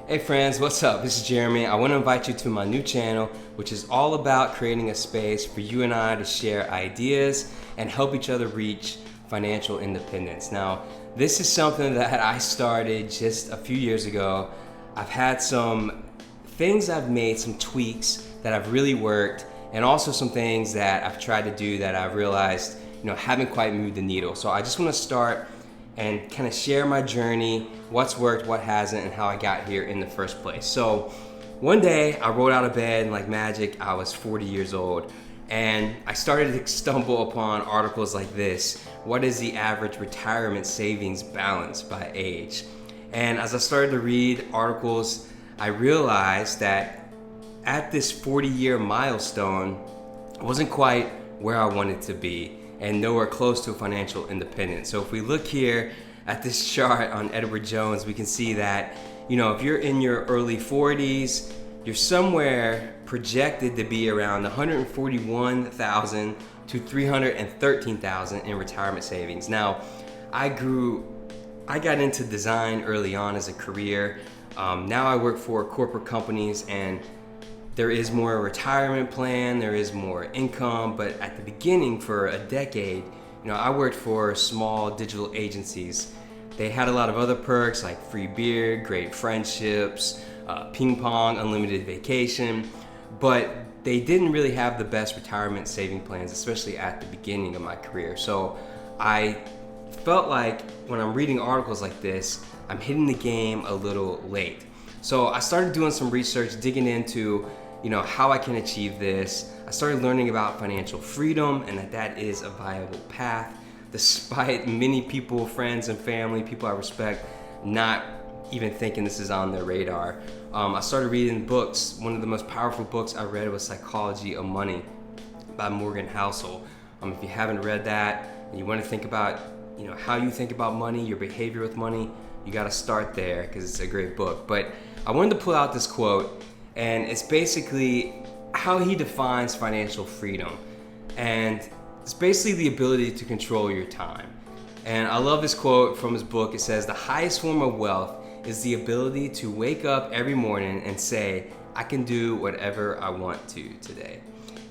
Hey friends, what's up? This is Jeremy. I want to invite you to my new channel, which is all about creating a space for you and I to share ideas and help each other reach financial independence. Now, this is something that I started just a few years ago. I've had some things I've made, some tweaks that have really worked, and also some things that I've tried to do that I've realized, haven't quite moved the needle. So I just want to start and kind of share my journey, what's worked, what hasn't, and how I got here in the first place. So one day I rolled out of bed and like magic, I was 40 years old, and I started to stumble upon articles like this: what is the average retirement savings balance by age? And as I started to read articles, I realized that at this 40-year milestone, I wasn't quite where I wanted to be and nowhere close to financial independence. So if we look here at this chart on Edward Jones, we can see that, if you're in your early 40s, you're somewhere projected to be around 141,000 to 313,000 in retirement savings. Now, I got into design early on as a career. Now I work for corporate companies, and there is more retirement plan, there is more income, but at the beginning, for a decade, I worked for small digital agencies. They had a lot of other perks like free beer, great friendships, ping pong, unlimited vacation, but they didn't really have the best retirement saving plans, especially at the beginning of my career. So I felt like when I'm reading articles like this, I'm hitting the game a little late. So I started doing some research, digging into how I can achieve this. I started learning about financial freedom and that is a viable path, despite many people, friends and family, people I respect, not even thinking this is on their radar. I started reading books. One of the most powerful books I read was Psychology of Money by Morgan Housel. If you haven't read that and you want to think about how you think about money, your behavior with money, you got to start there because it's a great book. But I wanted to pull out this quote, and it's basically how he defines financial freedom. And it's basically the ability to control your time. And I love this quote from his book. It says, "The highest form of wealth is the ability to wake up every morning and say, I can do whatever I want to today."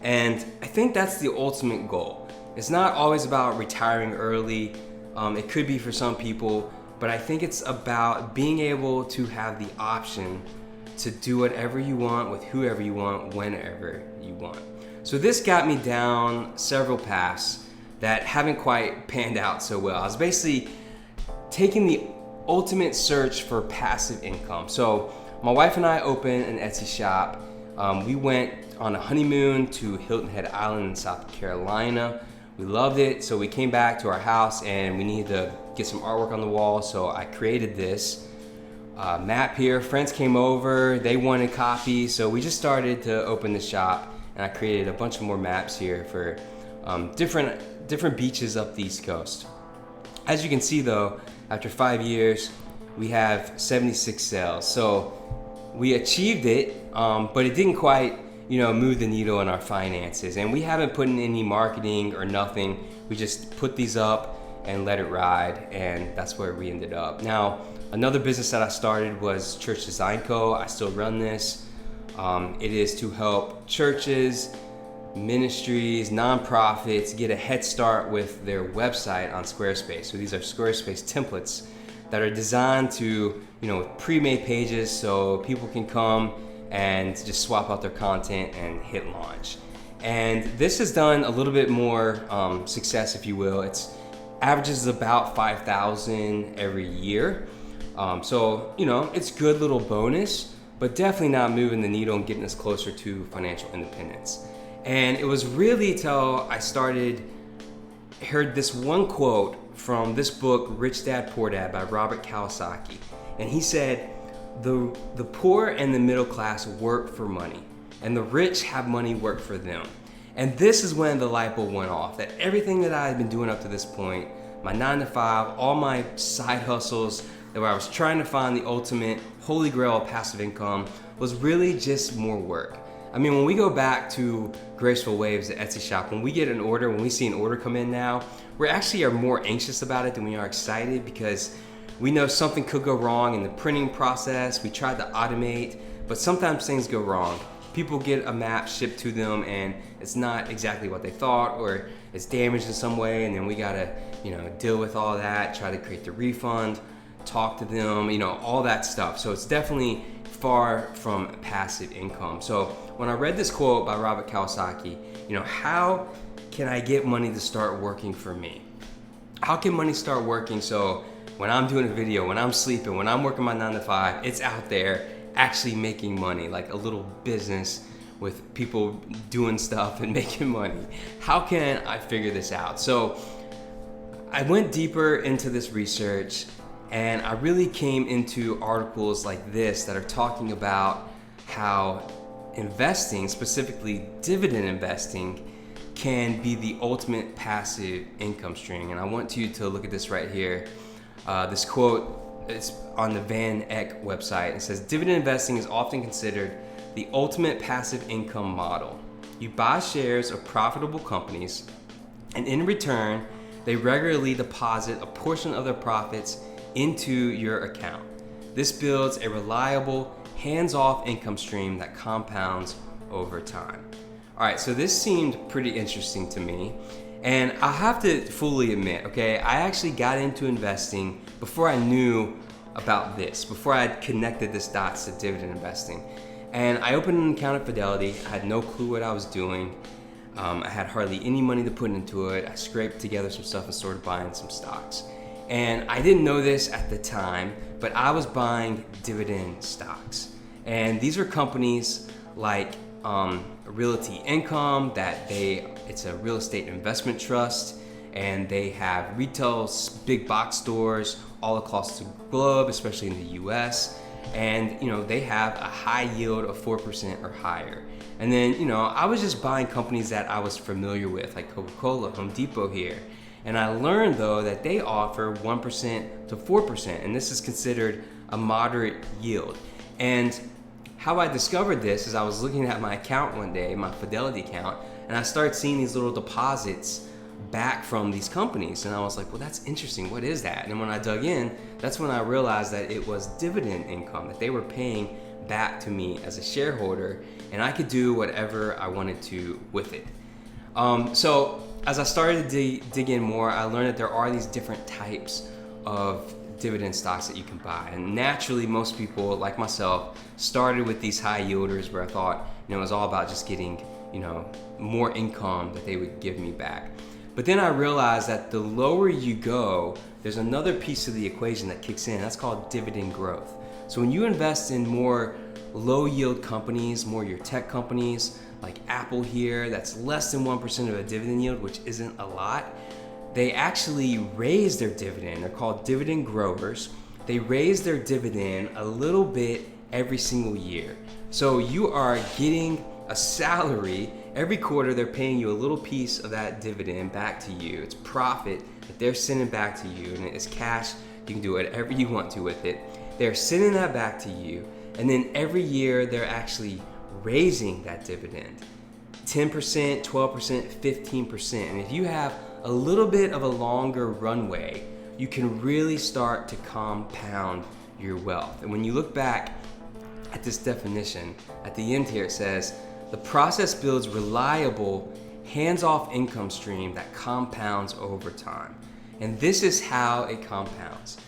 And I think that's the ultimate goal. It's not always about retiring early. It could be for some people, but I think it's about being able to have the option to do whatever you want with whoever you want, whenever you want. So this got me down several paths that haven't quite panned out so well. I was basically taking the ultimate search for passive income. So my wife and I opened an Etsy shop. We went on a honeymoon to Hilton Head Island in South Carolina. We loved it, so we came back to our house and we needed to get some artwork on the wall, so I created this map here. Friends came over, they wanted copies, so we just started to open the shop, and I created a bunch of more maps here for different beaches up the East Coast. As you can see though, after 5 years, we have 76 sales. So we achieved it, but it didn't quite move the needle in our finances, and we haven't put in any marketing or nothing. We just put these up and let it ride, and that's where we ended up. Now, another business that I started was Church Design Co. I still run this. It is to help churches, ministries, nonprofits get a head start with their website on Squarespace. So these are Squarespace templates that are designed to, with pre-made pages, so people can come and just swap out their content and hit launch. And this has done a little bit more success, if you will. It's averages about 5,000 every year. So, it's good little bonus, but definitely not moving the needle and getting us closer to financial independence. And it was really till I heard this one quote from this book, Rich Dad, Poor Dad by Robert Kiyosaki. And he said, the poor and the middle class work for money, and the rich have money work for them. And this is when the light bulb went off, that everything that I had been doing up to this point, my 9 to 5, all my side hustles, where I was trying to find the ultimate holy grail of passive income, was really just more work. I mean, when we go back to Graceful Waves, the Etsy shop, when we get an order, when we see an order come in now, we actually are more anxious about it than we are excited, because We know something could go wrong in the printing process. We tried to automate, but sometimes things go wrong. People get a map shipped to them and it's not exactly what they thought, or it's damaged in some way, and then we gotta, deal with all that, try to create the refund, talk to them, all that stuff. So it's definitely far from passive income. So when I read this quote by Robert Kiyosaki, how can I get money to start working for me? How can money start working so when I'm doing a video, when I'm sleeping, when I'm working my 9 to 5, it's out there actually making money, like a little business with people doing stuff and making money? How can I figure this out? So I went deeper into this research, and I really came into articles like this that are talking about how investing, specifically dividend investing, can be the ultimate passive income stream. And I want you to look at this right here. This quote is on the Van Eck website. It says, dividend investing is often considered the ultimate passive income model. You buy shares of profitable companies, and in return, they regularly deposit a portion of their profits into your account. This builds a reliable, hands-off income stream that compounds over time. All right, so this seemed pretty interesting to me. And I have to fully admit, okay, I actually got into investing before I knew about this, before I had connected this dots to dividend investing. And I opened an account at Fidelity. I had no clue what I was doing. I had hardly any money to put into it. I scraped together some stuff and started buying some stocks. And I didn't know this at the time, but I was buying dividend stocks. And these are companies like Realty Income, it's a real estate investment trust, and they have retail big box stores all across the globe, especially in the US. And they have a high yield of 4% or higher. And then I was just buying companies that I was familiar with, like Coca-Cola, Home Depot here. And I learned though that they offer 1% to 4%, and this is considered a moderate yield. And how I discovered this is I was looking at my account one day, my Fidelity account, and I started seeing these little deposits back from these companies. And I was like, well, that's interesting. What is that? And when I dug in, that's when I realized that it was dividend income, that they were paying back to me as a shareholder, and I could do whatever I wanted to with it. So as I started to dig in more, I learned that there are these different types of dividend stocks that you can buy. And naturally, most people, like myself, started with these high yielders where I thought, it was all about just getting, more income that they would give me back. But then I realized that the lower you go, there's another piece of the equation that kicks in. That's called dividend growth. So when you invest in more low yield companies, more your tech companies, like Apple here, that's less than 1% of a dividend yield, which isn't a lot, they actually raise their dividend. They're called dividend growers. They raise their dividend a little bit every single year. So you are getting a salary. Every quarter they're paying you a little piece of that dividend back to you. It's profit that they're sending back to you, and it's cash. You can do whatever you want to with it. They're sending that back to you, and then every year they're actually raising that dividend. 10%, 12%, 15%. And if you have a little bit of a longer runway, you can really start to compound your wealth. And when you look back at this definition, at the end here it says, the process builds reliable, hands-off income stream that compounds over time. And this is how it compounds.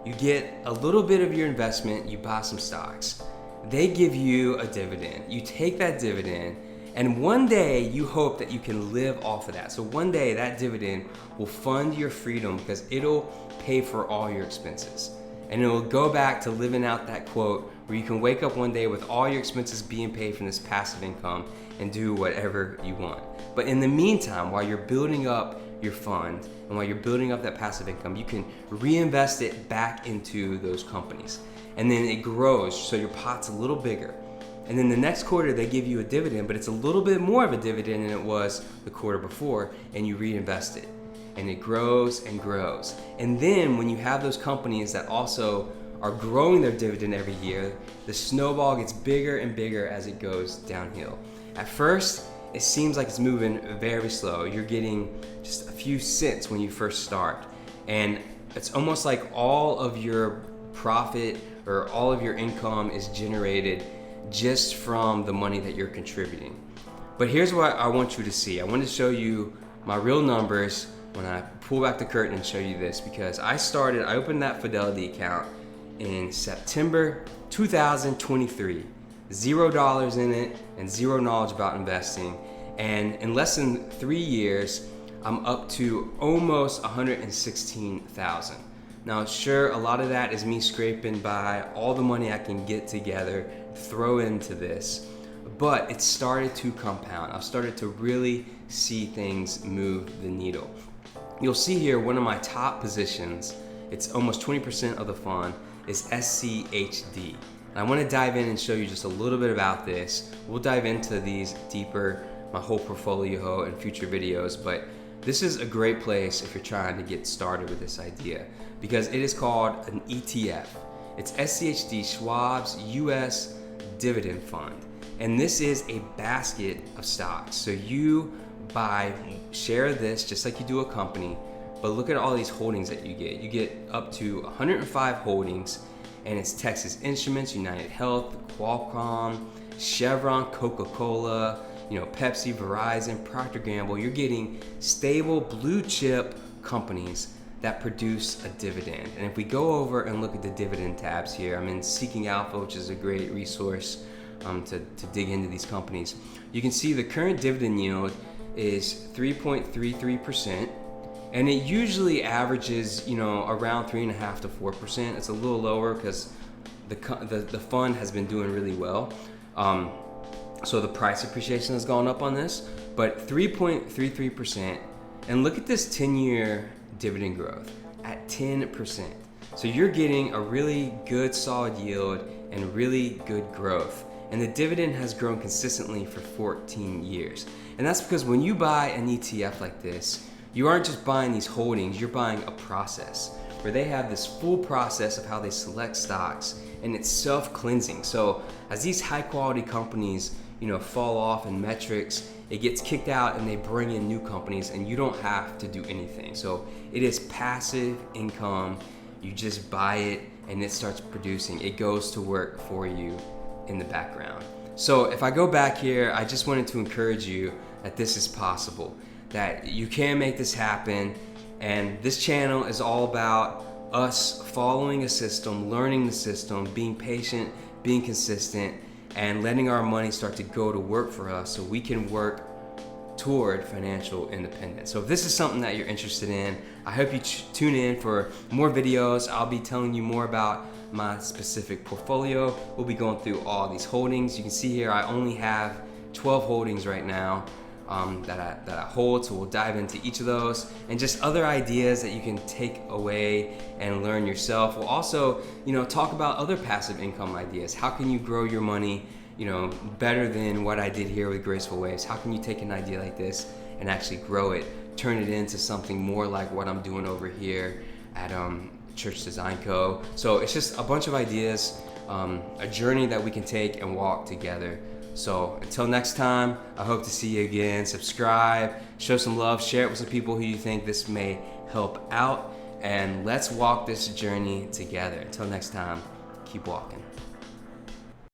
You get a little bit of your investment, you buy some stocks. They give you a dividend. You take that dividend, and one day you hope that you can live off of that. So one day that dividend will fund your freedom because it'll pay for all your expenses. And it will go back to living out that quote where you can wake up one day with all your expenses being paid from this passive income and do whatever you want. But in the meantime, while you're building up your fund and while you're building up that passive income, you can reinvest it back into those companies. And then it grows, so your pot's a little bigger. And then the next quarter they give you a dividend, but it's a little bit more of a dividend than it was the quarter before, and you reinvest it. And it grows and grows. And then when you have those companies that also are growing their dividend every year, the snowball gets bigger and bigger as it goes downhill. At first, it seems like it's moving very slow. You're getting just a few cents when you first start. And it's almost like all of your profit or all of your income is generated just from the money that you're contributing. But here's what I want you to see. I want to show you my real numbers when I pull back the curtain and show you this, because I opened that Fidelity account in September 2023. $0 in it and zero knowledge about investing. And in less than 3 years, I'm up to almost 116,000. Now, sure, a lot of that is me scraping by all the money I can get together, throw into this, but it started to compound. I've started to really see things move the needle. You'll see here one of my top positions, it's almost 20% of the fund, is SCHD. And I want to dive in and show you just a little bit about this. We'll dive into these deeper, my whole portfolio in future videos, but this is a great place if you're trying to get started with this idea, because it is called an ETF. It's SCHD, Schwab's US Dividend Fund. And this is a basket of stocks. So you share this just like you do a company, but look at all these holdings that you get. You get up to 105 holdings, and it's Texas Instruments, United Health, Qualcomm, Chevron, Coca-Cola, Pepsi, Verizon, Procter & Gamble. You're getting stable blue chip companies that produce a dividend. And if we go over and look at the dividend tabs here, I'm in Seeking Alpha, which is a great resource to dig into these companies. You can see the current dividend yield is 3.33%, and it usually averages around 3.5% to 4%. It's a little lower because the fund has been doing really well. So the price appreciation has gone up on this, but 3.33%. And look at this 10-year dividend growth at 10%. So you're getting a really good solid yield and really good growth. And the dividend has grown consistently for 14 years. And that's because when you buy an ETF like this, you aren't just buying these holdings, you're buying a process where they have this full process of how they select stocks, and it's self-cleansing. So as these high quality companies fall off in metrics, it gets kicked out and they bring in new companies, and you don't have to do anything. So it is passive income. You just buy it and it starts producing. It goes to work for you in the background. So if I go back here, I just wanted to encourage you that this is possible, that you can make this happen. And this channel is all about us following a system, learning the system, being patient, being consistent, and letting our money start to go to work for us so we can work toward financial independence. So if this is something that you're interested in, I hope you tune in for more videos. I'll be telling you more about my specific portfolio. We'll be going through all these holdings. You can see here I only have 12 holdings right now that I hold, so we'll dive into each of those and just other ideas that you can take away and learn yourself. We'll also talk about other passive income ideas. How can you grow your money better than what I did here with Graceful Waves? How can you take an idea like this and actually grow it, turn it into something more like what I'm doing over here at Church Design Co. So it's just a bunch of ideas, a journey that we can take and walk together. So until next time, I hope to see you again. Subscribe, show some love, share it with some people who you think this may help out, and let's walk this journey together. Until next time, keep walking.